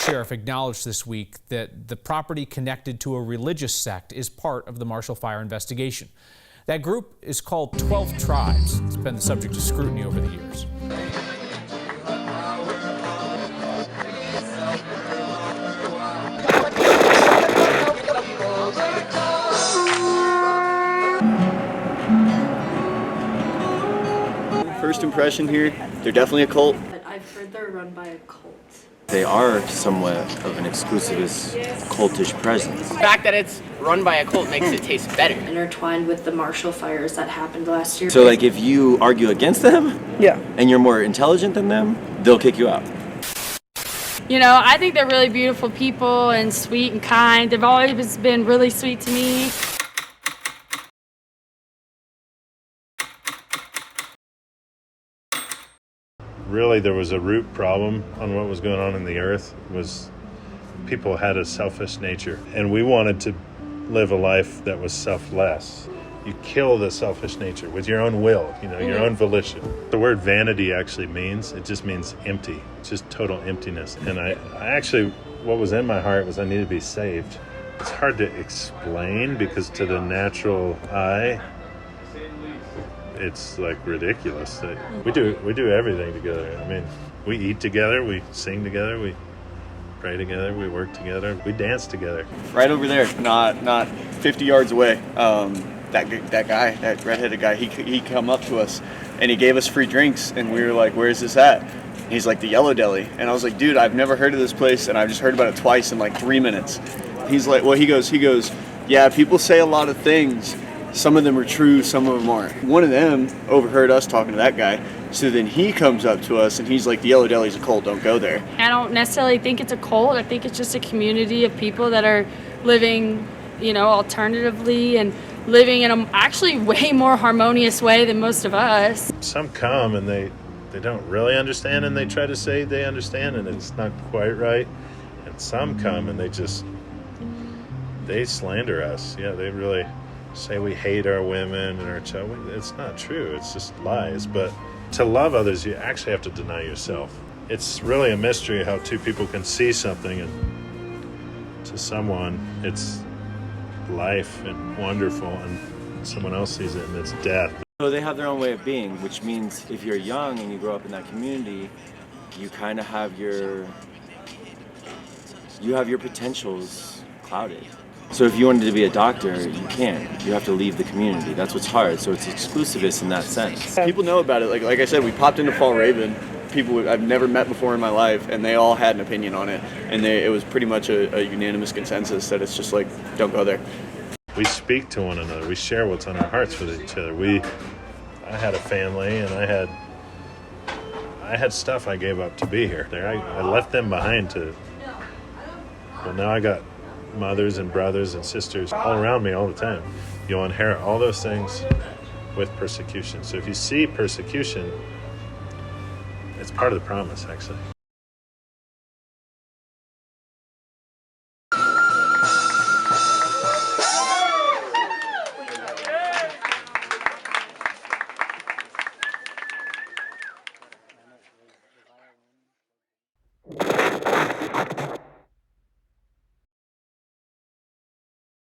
sheriff acknowledged this week that the property connected to a religious sect is part of the Marshall Fire investigation. That group is called 12 Tribes. It's been the subject of scrutiny over the years. First impression here, they're definitely a cult. I've heard they're run by a cult. They are somewhat of an exclusivist, cultish presence. The fact that it's run by a cult makes it taste better. Intertwined with the Marshall fires that happened last year. So like if you argue against them, Yeah. and you're more intelligent than them, they'll kick you out. You know, I think they're really beautiful people and sweet and kind. They've always been really sweet to me. Really, there was a root problem on what was going on in the earth. Was people had a selfish nature, and we wanted to live a life that was selfless. You kill the selfish nature with your own will, your own volition. The word vanity actually it just means empty. It's just total emptiness. And I actually, what was in my heart was I needed to be saved. It's hard to explain because to the natural eye, it's like ridiculous. We do everything together. I mean, we eat together, we sing together, we pray together, we work together, we dance together. Right over there, not 50 yards away. That redheaded guy, he come up to us and he gave us free drinks, and we were like, "Where's this at?" And he's like, "The Yellow Deli." And I was like, "Dude, I've never heard of this place, and I've just heard about it twice in like 3 minutes." He's like, he goes, "Yeah, people say a lot of things. Some of them are true, some of them aren't." One of them overheard us talking to that guy, so then he comes up to us and he's like, "The Yellow Deli's a cult, don't go there." I don't necessarily think it's a cult. I think it's just a community of people that are living, alternatively and living in a actually way more harmonious way than most of us. Some come and they don't really understand, and they try to say they understand, and it's not quite right. And some come and they slander us. Yeah, they really say we hate our women and our children. It's not true. It's just lies. But to love others, you actually have to deny yourself. It's really a mystery how two people can see something, and to someone it's life and wonderful, and someone else sees it and it's death. So they have their own way of being, which means if you're young and you grow up in that community, you kind of have your potentials clouded. So if you wanted to be a doctor, you can't. You have to leave the community. That's what's hard. So it's exclusivist in that sense. People know about it. Like I said, we popped into Fall Raven. People I've never met before in my life, and they all had an opinion on it. And it was pretty much a unanimous consensus that it's just like, don't go there. We speak to one another. We share what's on our hearts with each other. I had a family, and I had stuff I gave up to be here. I left them behind well, now I got mothers and brothers and sisters all around me all the time. You'll inherit all those things with persecution. So if you see persecution, it's part of the promise, actually.